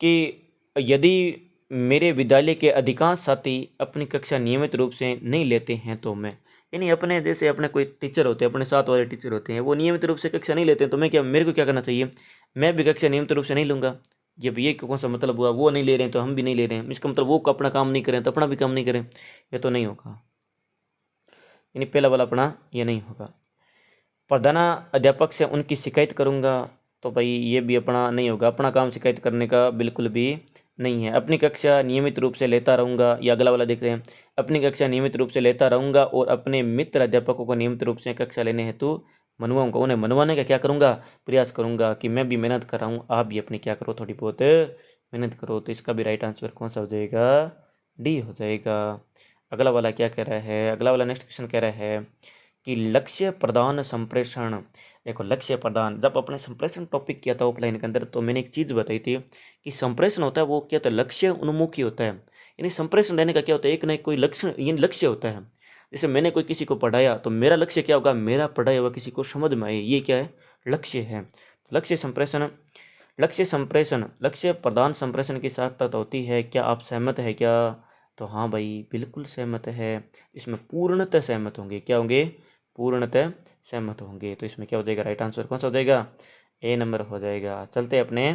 Speaker 1: कि यदि मेरे विद्यालय के अधिकांश साथी अपनी कक्षा नियमित रूप से नहीं लेते हैं तो मैं, यानी अपने जैसे अपने कोई टीचर होते हैं, अपने साथ वाले टीचर होते हैं, वो नियमित रूप से कक्षा नहीं लेते हैं तो मैं क्या, मेरे को क्या करना चाहिए? मैं भी कक्षा नियमित रूप से नहीं लूँगा। ये कौन सा मतलब हुआ? वो नहीं ले रहे हैं तो हम भी नहीं ले रहे हैं, इसका मतलब वो अपना काम नहीं करें तो अपना भी काम नहीं करें, ये तो नहीं होगा। यानी पहला वाला अपना ये नहीं होगा। प्रधानाध्यापक से उनकी शिकायत करूँगा तो भाई ये भी अपना नहीं होगा, अपना काम शिकायत करने का बिल्कुल भी नहीं है। अपनी कक्षा नियमित रूप से लेता रहूँगा, या अगला वाला देख रहे हैं, अपनी कक्षा नियमित रूप से लेता रहूँगा और अपने मित्र अध्यापकों को नियमित रूप से कक्षा लेने हेतु मनवाऊँगा। उन्हें मनवाने का क्या करूँगा? प्रयास करूँगा कि मैं भी मेहनत कर रहा हूँ, आप भी अपनी क्या करो, थोड़ी बहुत मेहनत करो। तो इसका भी राइट आंसर कौन सा हो जाएगा? डी हो जाएगा। अगला वाला क्या कह रहा है? अगला वाला नेक्स्ट क्वेश्चन कह रहा है कि लक्ष्य प्रदान संप्रेषण। देखो लक्ष्य प्रदान, जब अपने संप्रेषण टॉपिक किया था ऑफलाइन के अंदर तो मैंने एक चीज़ बताई थी कि संप्रेषण होता है वो क्या होता है? लक्ष्य उन्मुखी होता है। यानी संप्रेषण देने का क्या होता है? एक ना एक कोई लक्ष्य, यानी लक्ष्य होता है। जैसे मैंने कोई किसी को पढ़ाया तो मेरा लक्ष्य क्या होगा? मेरा पढ़ाया हुआ किसी को समझ में आए, ये क्या है? लक्ष्य है। लक्ष्य संप्रेषण, लक्ष्य संप्रेषण, लक्ष्य प्रदान संप्रेषण की सार्थकता होती है। क्या आप सहमत है क्या? तो हाँ भाई बिल्कुल सहमत है। इसमें पूर्णतः सहमत होंगे। क्या होंगे? पूर्णतः सहमत होंगे। तो इसमें क्या हो जाएगा? राइट आंसर कौन सा हो जाएगा? ए नंबर हो जाएगा। चलते हैं अपने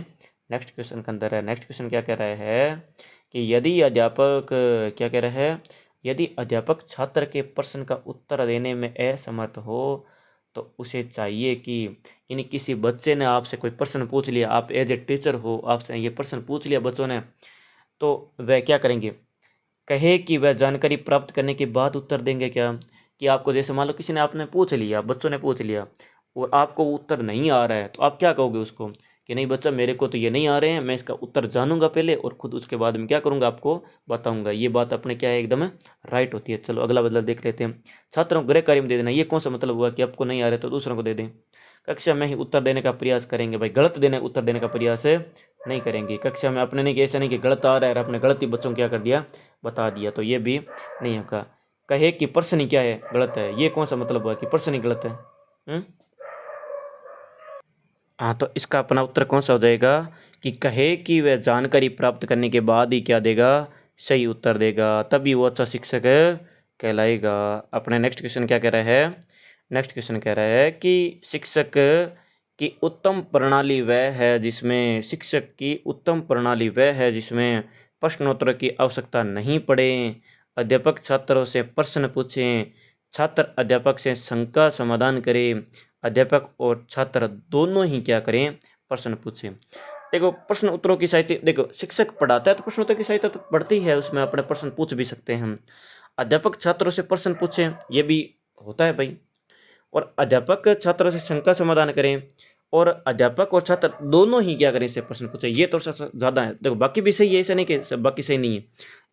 Speaker 1: नेक्स्ट क्वेश्चन के अंदर है। नेक्स्ट क्वेश्चन क्या कह रहा है कि यदि अध्यापक, क्या कह रहा है, यदि अध्यापक छात्र के प्रश्न का उत्तर देने में असमर्थ हो तो उसे चाहिए कि, यानी किसी बच्चे ने आपसे कोई प्रश्न पूछ लिया, आप एज ए टीचर हो, आपसे ये प्रश्न पूछ लिया बच्चों ने, तो वह क्या करेंगे? कहे कि वह जानकारी प्राप्त करने के बाद उत्तर देंगे। क्या कि आपको जैसे मान लो किसी ने आपने पूछ लिया, बच्चों ने पूछ लिया और आपको उत्तर नहीं आ रहा है तो आप क्या कहोगे उसको? कि नहीं बच्चा, मेरे को तो ये नहीं आ रहे हैं, मैं इसका उत्तर जानूंगा पहले और खुद उसके बाद में क्या करूंगा, आपको बताऊंगा। ये बात अपने क्या है? एकदम राइट होती है। चलो अगला बदला देख लेते हैं। छात्रों को गृह कार्य में दे देना, ये कौन सा मतलब हुआ कि आपको नहीं आ रहे तो दूसरों को दे दें। कक्षा में ही उत्तर देने का प्रयास करेंगे। भाई गलत देने उत्तर देने का प्रयास नहीं करेंगे कक्षा में। अपने नहीं कि ऐसा नहीं कि गलत आ रहा है और अपने गलत ही बच्चों को क्या कर दिया, बता दिया, तो ये भी नहीं होगा। कहे कि प्रश्न ही क्या है? गलत है, ये कौन सा मतलब हुआ कि प्रश्न ही गलत है? हाँ, तो इसका अपना उत्तर कौन सा हो जाएगा कि कहे कि वह जानकारी प्राप्त करने के बाद ही क्या देगा? सही उत्तर देगा, तभी वो अच्छा शिक्षक कहलाएगा। अपने नेक्स्ट क्वेश्चन क्या कह रहा है? नेक्स्ट क्वेश्चन कह रहा है कि शिक्षक की उत्तम प्रणाली वह है जिसमें, शिक्षक की उत्तम प्रणाली वह है जिसमें प्रश्नोत्तर की आवश्यकता नहीं पड़े। अध्यापक छात्रों से प्रश्न पूछें, छात्र अध्यापक से शंका समाधान करें, अध्यापक और छात्र दोनों ही क्या करें? प्रश्न पूछें। देखो प्रश्न उत्तरों की साहित्य, देखो शिक्षक पढ़ाता है तो प्रश्न उत्तर की साहित्य तो पढ़ती है, उसमें अपने प्रश्न पूछ भी सकते हैं हम। अध्यापक छात्रों से प्रश्न पूछें, ये भी होता है भाई। और अध्यापक छात्रों से शंका समाधान करें, और अध्यापक और छात्र दोनों ही क्या करें? इससे प्रश्न पूछें। ये तो ज़्यादा है। देखो बाकी भी सही है, ऐसा नहीं कि सब बाकी सही नहीं है,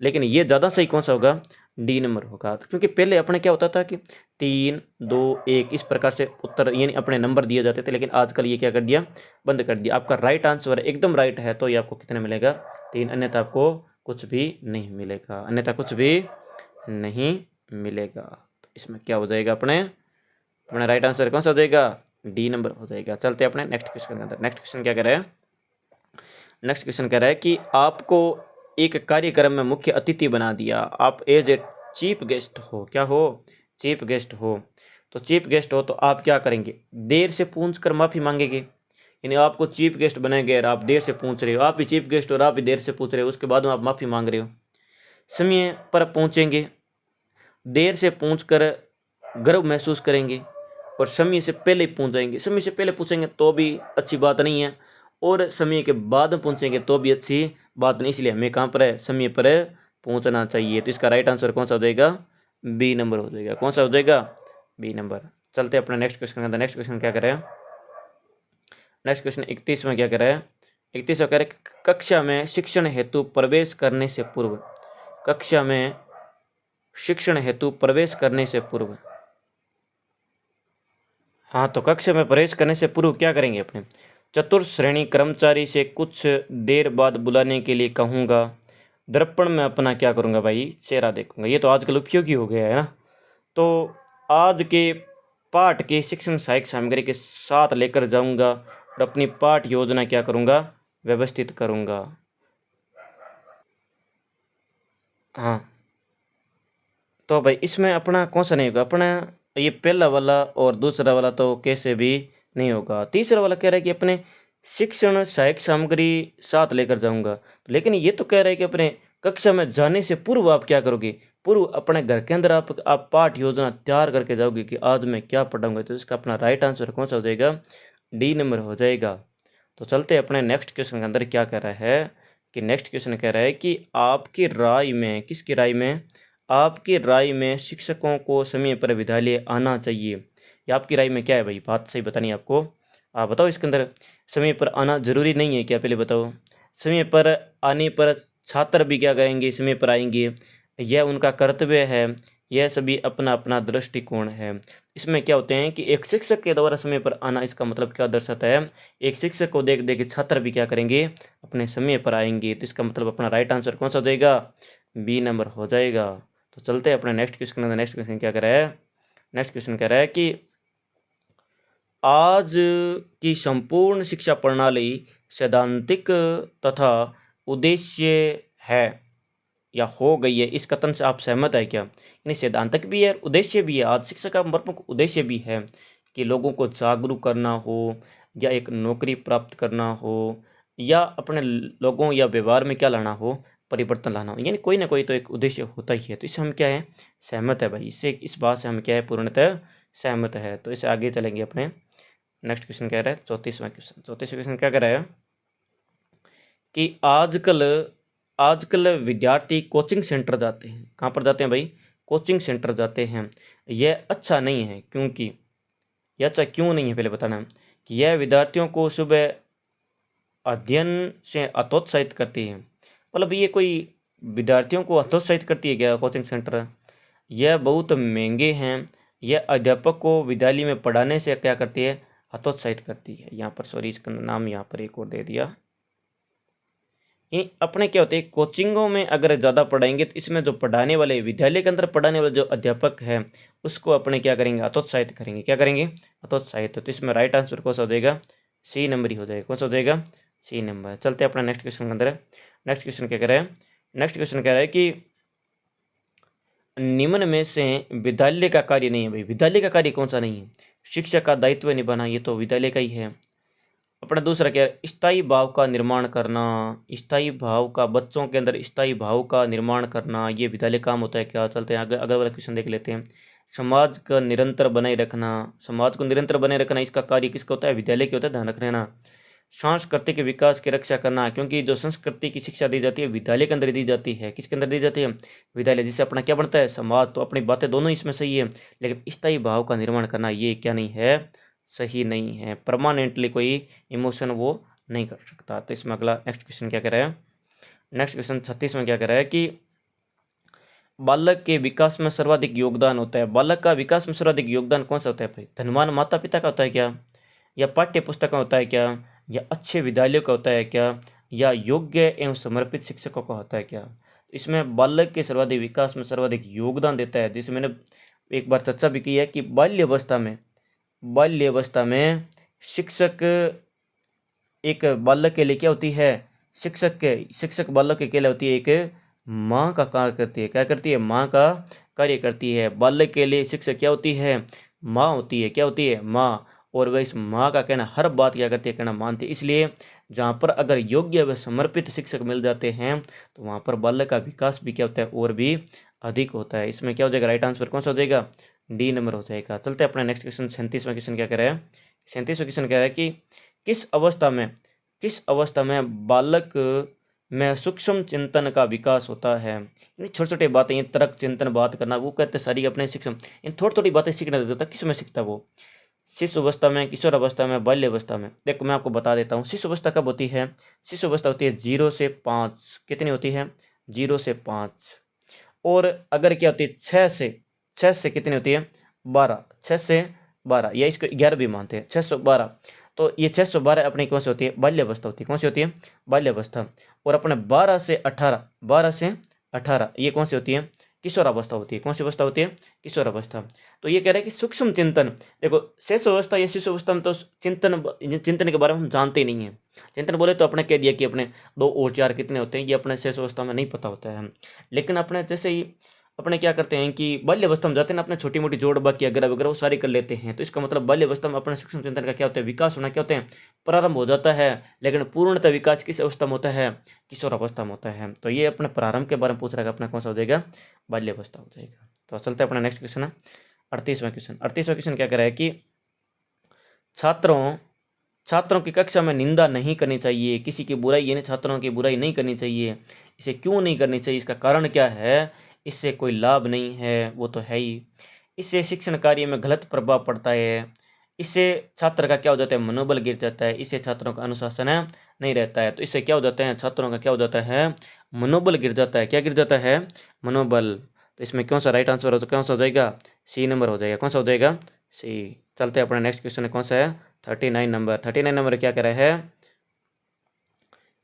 Speaker 1: लेकिन ये ज़्यादा सही कौन सा होगा? डी नंबर होगा। क्योंकि पहले अपने क्या होता था कि 3, 2, 1 इस प्रकार से उत्तर यानी अपने नंबर दिए जाते थे, लेकिन आजकल ये क्या कर दिया? बंद कर दिया। आपका राइट आंसर एकदम राइट है तो ये आपको कितने मिलेगा? 3, अन्यथा आपको कुछ भी नहीं मिलेगा, अन्यथा कुछ भी नहीं मिलेगा। तो इसमें क्या हो जाएगा? अपना राइट आंसर कौन सा हो जाएगा? डी नंबर हो जाएगा। चलते हैं अपने नेक्स्ट क्वेश्चन के अंदर। नेक्स्ट क्वेश्चन क्या कह रहा है? नेक्स्ट क्वेश्चन कह रहा है कि आपको एक कार्यक्रम में मुख्य अतिथि बना दिया, आप एज ए चीफ गेस्ट हो। क्या हो? चीफ गेस्ट हो। तो चीफ गेस्ट हो तो आप क्या करेंगे? देर से पूछ कर माफ़ी मांगेंगे। यानी आपको चीफ गेस्ट बनाएंगे और आप देर से पूछ रहे हो, आप ही चीफ गेस्ट और आप ही देर से पूछ रहे हो, उसके बाद में आप माफ़ी मांग रहे हो। समय पर पहुँचेंगे, देर से पूछ कर गर्व महसूस करेंगे, और समय से पहले पहुंच जाएंगे। समय से पहले पूछेंगे तो भी अच्छी बात नहीं है, और समय के बाद पहुंचेंगे तो भी अच्छी बात नहीं। इसलिए हमें कहाँ पर है? समय पर पहुंचना चाहिए। तो इसका राइट आंसर कौन सा हो जाएगा? बी नंबर हो जाएगा। कौन सा हो जाएगा? B number. चलते हैं अपने नेक्स्ट क्वेश्चन के अंदर। नेक्स्ट क्वेश्चन क्या करें? नेक्स्ट क्वेश्चन 31 में क्या कह रहा है? 31 में कह रहा है कक्षा में शिक्षण हेतु प्रवेश करने से पूर्व, कक्षा में शिक्षण हेतु प्रवेश करने से पूर्व। हाँ, तो कक्षा में प्रवेश करने से पूर्व क्या करेंगे अपने? चतुर्थ श्रेणी कर्मचारी से कुछ देर बाद बुलाने के लिए कहूँगा। दर्पण में अपना क्या करूँगा भाई, चेहरा देखूंगा। ये तो आजकल उपयोगी हो गया है ना। तो आज के पाठ के शिक्षण सहायक सामग्री के साथ लेकर जाऊंगा और अपनी पाठ योजना क्या करूँगा, व्यवस्थित करूँगा। हाँ, तो भाई इसमें अपना कौन सा नहीं होगा, अपना ये पहला वाला और दूसरा वाला तो कैसे भी नहीं होगा। तीसरा वाला कह रहा है कि अपने शिक्षण सहायक सामग्री साथ लेकर जाऊंगा, लेकिन ये तो कह रहा है कि अपने कक्षा में जाने से पूर्व आप क्या करोगे, पूर्व अपने घर के अंदर आप पाठ योजना तैयार करके जाओगे कि आज मैं क्या पढ़ाऊंगा। तो इसका अपना राइट आंसर कौन सा हो जाएगा, डी नंबर हो जाएगा। तो चलते अपने नेक्स्ट क्वेश्चन के अंदर क्या कह रहा है कि नेक्स्ट क्वेश्चन कह रहा है कि आपकी राय में, किसकी राय में, आपकी राय में शिक्षकों को समय पर विद्यालय आना चाहिए। या आपकी राय में क्या है भाई, बात सही बतानी है आपको। आप बताओ इसके अंदर समय पर आना जरूरी नहीं है क्या, पहले बताओ। समय पर आने पर छात्र भी क्या करेंगे, समय पर आएंगे, यह उनका कर्तव्य है। यह सभी अपना अपना दृष्टिकोण है। इसमें क्या होते हैं कि एक शिक्षक के द्वारा समय पर आना, इसका मतलब क्या दर्शाता है, एक शिक्षक को देख देख छात्र भी क्या करेंगे, अपने समय पर आएंगे। तो इसका मतलब अपना राइट आंसर कौन सा हो जाएगा, बी नंबर हो जाएगा। तो चलते हैं अपने नेक्स्ट क्वेश्चन। नेक्स्ट क्वेश्चन क्या कह रहा है, नेक्स्ट क्वेश्चन कह रहा है कि आज की संपूर्ण शिक्षा प्रणाली सैद्धांतिक तथा उद्देश्य है या हो गई है, इस कथन से आप सहमत है क्या। यानी सैद्धांतिक भी है, उद्देश्य भी है। आज शिक्षा का प्रमुख उद्देश्य भी है कि लोगों को जागरूक करना हो, या एक नौकरी प्राप्त करना हो, या अपने लोगों या व्यवहार में क्या लाना हो, परिवर्तन लाना हो। यानी कोई ना कोई तो एक उद्देश्य होता ही है। तो इससे हम क्या है, सहमत है भाई, इससे इस बात से हम क्या है, पूर्णतः सहमत है। तो इसे आगे चलेंगे अपने नेक्स्ट क्वेश्चन कह रहा है 34वां क्वेश्चन। 34वां क्वेश्चन क्या कह रहा है कि आजकल विद्यार्थी कोचिंग सेंटर जाते हैं। कहाँ पर जाते हैं भाई, कोचिंग सेंटर जाते हैं। यह अच्छा नहीं है, क्योंकि यह अच्छा क्यों नहीं है, पहले बताना। कि यह विद्यार्थियों को सुबह अध्ययन से हतोत्साहित करती है। मतलब ये कोई विद्यार्थियों को हतोत्साहित करती है क्या कोचिंग सेंटर। यह बहुत महंगे हैं। यह अध्यापक को विद्यालय में पढ़ाने से क्या करती है, हतोत्साहित करती है। यहाँ पर सॉरी, इसका नाम यहाँ पर एक और दे दिया। ये अपने क्या होते हैं, कोचिंगों में अगर ज़्यादा पढ़ाएंगे तो इसमें जो पढ़ाने वाले, विद्यालय के अंदर पढ़ाने वाले जो अध्यापक है, उसको अपने क्या करेंगे, हतोत्साहित करेंगे। क्या करेंगे, हतोत्साहित। तो इसमें राइट आंसर कौन सा हो जाएगा, सी नंबर ही हो जाएगा। कौन सा हो जाएगा, सी नंबर। चलते हैं अपना नेक्स्ट क्वेश्चन के अंदर। नेक्स्ट क्वेश्चन क्या कह रहा है, नेक्स्ट क्वेश्चन कह रहा है कि निम्न में से विद्यालय का कार्य नहीं है। भाई विद्यालय का कार्य कौन सा नहीं है, शिक्षा का दायित्व निभाना, ये तो विद्यालय का ही है। अपना दूसरा क्या है, स्थायी भाव का निर्माण करना। स्थायी भाव का, बच्चों के अंदर स्थायी भाव का निर्माण करना, ये विद्यालय काम होता है क्या। चलते हैं अगर अगर वाला क्वेश्चन देख लेते हैं। समाज का निरंतर बनाए रखना, समाज को निरंतर बनाए रखना, इसका कार्य किसका होता है, विद्यालय के होता है, ध्यान रखना ना। सांस्कृतिक विकास की रक्षा करना, क्योंकि जो संस्कृति की शिक्षा दी जाती है विद्यालय के अंदर दी जाती है। किसके अंदर दी जाती है, विद्यालय, जिससे अपना क्या बनता है, समाज। तो अपनी बातें दोनों इसमें सही है, लेकिन स्थायी भाव का निर्माण करना ये क्या नहीं है, सही नहीं है। परमानेंटली कोई इमोशन वो नहीं कर सकता। तो इसमें अगला नेक्स्ट क्वेश्चन क्या कह रहा है, नेक्स्ट क्वेश्चन 36 में क्या कह रहा है कि बालक के विकास में सर्वाधिक योगदान होता है। बालक का विकास में सर्वाधिक योगदान कौन सा होता है भाई, धनवान माता पिता का होता है क्या, या पाठ्य पुस्तक का होता है क्या, या अच्छे विद्यालयों का होता है क्या, या योग्य एवं समर्पित शिक्षकों का होता है क्या। इसमें बालक के सर्वाधिक विकास में सर्वाधिक योगदान देता है, जिसे मैंने एक बार चर्चा भी की है कि बाल्यावस्था में शिक्षक एक बालक के लिए क्या होती है, शिक्षक बालक के लिए होती है, एक माँ का कार्य करती है। क्या करती है, माँ का कार्य करती है। बालक के लिए शिक्षक क्या होती है, माँ होती है। क्या होती है, माँ। और वह इस माँ का कहना, हर बात क्या करती है, कहना मानती है। इसलिए जहाँ पर अगर योग्य व समर्पित शिक्षक मिल जाते हैं तो वहाँ पर बालक का विकास भी क्या होता है, और भी अधिक होता है। इसमें क्या हो जाएगा, राइट आंसर कौन सा हो जाएगा, डी नंबर हो जाएगा। चलते हैं अपना नेक्स्ट क्वेश्चन 37वां क्वेश्चन क्या कह रहा है। 37वां क्वेश्चन कह रहा है कि किस अवस्था में बालक में सूक्ष्म चिंतन का विकास होता है। यानी छोटी छोटी बातें, ये तर्क चिंतन बात करना, वो कहते हैं सारी अपने सूक्ष्म, इन थोड़ी थोड़ी बातें सीखने देता है। किस में सीखता है वो, शिशु अवस्था में, किशोर अवस्था में, बाल्य अवस्था में। देखो मैं आपको बता देता हूँ, शिशु अवस्था कब होती है, शिशु अवस्था होती है 0 से 5। कितनी होती है, 0 से 5। और अगर क्या होती है 6 से कितनी होती है, 12। 6 से 12, या इसको 11 भी मानते हैं, 6 से 12। तो ये 612 अपनी कौन सी होती है, बाल्यावस्था होती है। कौन सी होती है, बाल्यावस्था। और अपने 12 से 18, 12 से 18 ये कौन सी होती है, किशोरावस्था होती है। कौन सी अवस्था होती है, किशोरावस्था। तो ये कह रहे हैं कि सूक्ष्म चिंतन, देखो शेष अवस्था या शिशु अवस्था में तो चिंतन के बारे में हम जानते ही नहीं है। चिंतन बोले तो अपने कह दिया कि अपने 2 और 4 कितने होते हैं, ये अपने शेष अवस्था में नहीं पता होता है। लेकिन अपने जैसे ही अपने क्या करते हैं कि बाल्यावस्था में जाते हैं ना, अपने छोटी मोटी जोड़ बाकी अगर वगैरह वो सारी कर लेते हैं। तो इसका मतलब बाल्यावस्था में अपने सूक्ष्म चिंतन का क्या होता है, विकास होना क्या होते हैं, प्रारंभ हो जाता है। लेकिन पूर्णतः विकास किस अवस्था में होता है, किशोरावस्था में होता है। तो ये अपने प्रारंभ के बारे में पूछ रहा है, अपना कौन सा हो जाएगा, बाल्यावस्था हो जाएगा। तो चलते हैं अपना नेक्स्ट क्वेश्चन है 38वां क्वेश्चन। 38वां क्वेश्चन क्या कह रहा है कि छात्रों की कक्षा में निंदा नहीं करनी चाहिए, किसी की बुराई यानी छात्रों की बुराई नहीं करनी चाहिए। इसे क्यों नहीं करनी चाहिए, इसका कारण क्या है, इससे कोई लाभ नहीं है, वो तो है ही। इससे शिक्षण कार्य में गलत प्रभाव पड़ता है, इससे छात्र का क्या हो जाता है, मनोबल गिर जाता है, इससे छात्रों का अनुशासन नहीं रहता है। तो इससे क्या हो जाता है, छात्रों का क्या हो जाता है, मनोबल गिर जाता है। क्या गिर जाता है, मनोबल। तो इसमें कौन सा राइट आंसर हो, तो कौन सा हो जाएगा, सी नंबर हो जाएगा। कौन सा हो जाएगा, सी। चलते हैं अपना नेक्स्ट क्वेश्चन है, कौन सा है, 39 नंबर। 39 नंबर क्या कह रहा है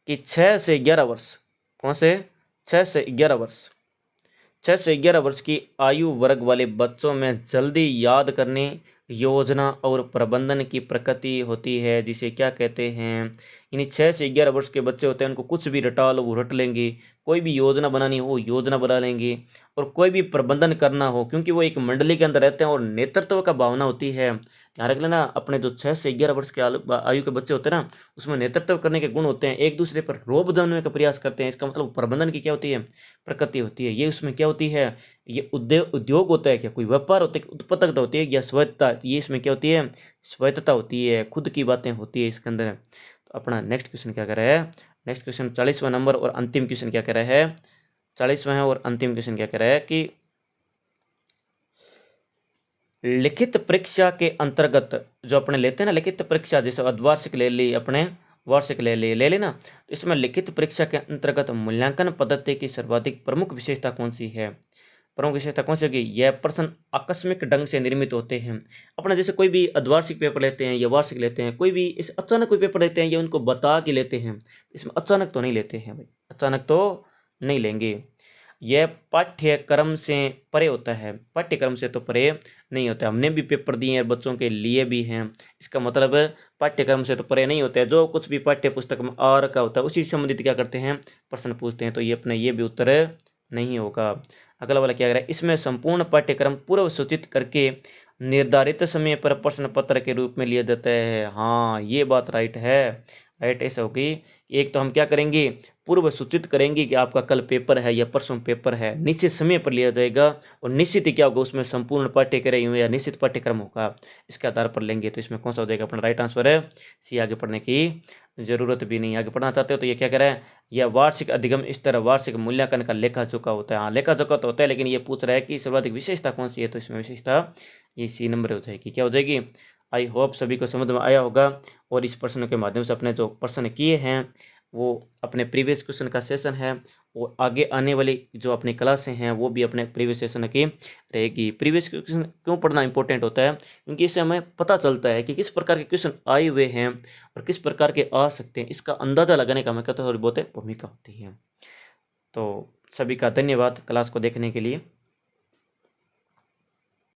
Speaker 1: कि 6 से 11 वर्ष, कौन से, 6 से 11 वर्ष, 6 से 11 वर्ष की आयु वर्ग वाले बच्चों में जल्दी याद करने, योजना और प्रबंधन की प्रकृति होती है, जिसे क्या कहते हैं। यानी 6 से 11 वर्ष के बच्चे होते हैं, उनको कुछ भी रटा लो वो रट लेंगे, कोई भी योजना बनानी हो योजना बना लेंगे, और कोई भी प्रबंधन करना हो, क्योंकि वो एक मंडली के अंदर रहते हैं और नेतृत्व का भावना होती है। ध्यान रख लेना, अपने जो 6 से 11 वर्ष के आयु के बच्चे होते हैं ना, उसमें नेतृत्व करने के गुण होते हैं, एक दूसरे पर रोब जमाने का प्रयास करते हैं। इसका मतलब प्रबंधन की क्या होती है, प्रकृति होती है। ये उसमें क्या होती है, ये उद्योग होता है क्या, कोई व्यापार होता है, उत्पादकता होती है या स्वायत्तता, ये इसमें क्या होती है, स्वायत्तता होती है, खुद की बातें होती है इसके अंदर। तो अपना नेक्स्ट क्वेश्चन क्या कर रहा है, नेक्स्ट क्वेश्चन 40वां नंबर और अंतिम क्वेश्चन क्या कह रहा है, 40वां है और अंतिम क्वेश्चन क्या कह रहा है कि लिखित परीक्षा के अंतर्गत जो अपने लेते हैं ना, लिखित परीक्षा, जैसे अर्धवार्षिक ले ली, अपने वार्षिक ले लेना, तो इसमें लिखित परीक्षा के अंतर्गत मूल्यांकन पद्धति की सर्वाधिक प्रमुख विशेषता कौन सी है, प्रमुख विशेषता कौन सी होगी, यह प्रश्न आकस्मिक ढंग से निर्मित होते हैं। अपना जैसे कोई भी अर्धवार्षिक पेपर लेते हैं या वार्षिक लेते हैं, कोई भी इस अचानक कोई पेपर लेते हैं या उनको बता के लेते हैं, इसमें अचानक तो नहीं लेते हैं भाई, अचानक तो नहीं लेंगे। यह पाठ्यक्रम से परे होता है, पाठ्यक्रम से तो परे नहीं होता है। हमने भी पेपर दिए हैं, बच्चों के लिए भी हैं, इसका मतलब पाठ्यक्रम से तो परे नहीं होता है। जो कुछ भी पाठ्य पुस्तक में आ रखा होता है उसी से संबंधित क्या करते हैं, प्रश्न पूछते हैं। तो ये अपने ये भी उत्तर नहीं होगा। अगला वाला क्या कह रहा है, इसमें संपूर्ण पाठ्यक्रम पूर्व सूचित करके निर्धारित समय पर प्रश्न पत्र के रूप में लिया जाता है। हाँ ये बात राइट है, राइट ऐसा होगी। एक तो हम क्या करेंगे, पूर्व सूचित करेंगे कि आपका कल पेपर है या परसों पेपर है, निश्चित समय पर लिया जाएगा, और निश्चित ही क्या होगा, उसमें संपूर्ण पाठ्यक्रम या निश्चित पाठ्यक्रम होगा, इसके आधार पर लेंगे। तो इसमें कौन सा हो जाएगा, अपना राइट आंसर है सी। आगे पढ़ने की जरूरत भी नहीं, आगे पढ़ना चाहते हो तो ये क्या कह रहा है, यह वार्षिक अधिगम स्तर वार्षिक मूल्यांकन का लेखा जोखा होता है। हाँ लेखा जोखा तो होता है, लेकिन ये पूछ रहा है कि सर्वाधिक विशेषता कौन सी है, तो इसमें विशेषता ये सी नंबर हो जाएगी। क्या हो जाएगी, आई होप सभी को समझ में आया होगा। और इस प्रश्न के माध्यम से अपने जो प्रश्न किए हैं वो अपने प्रीवियस क्वेश्चन का सेशन है, और आगे आने वाली जो अपनी क्लासें हैं वो भी अपने प्रीवियस सेशन की रहेगी। प्रीवियस क्वेश्चन क्यों पढ़ना इंपॉर्टेंट होता है, क्योंकि इससे हमें पता चलता है कि किस प्रकार के क्वेश्चन आए हुए हैं और किस प्रकार के आ सकते हैं, इसका अंदाज़ा लगाने का हमें कहते थोड़ी बहुत भूमिका होती है। तो सभी का धन्यवाद क्लास को देखने के लिए।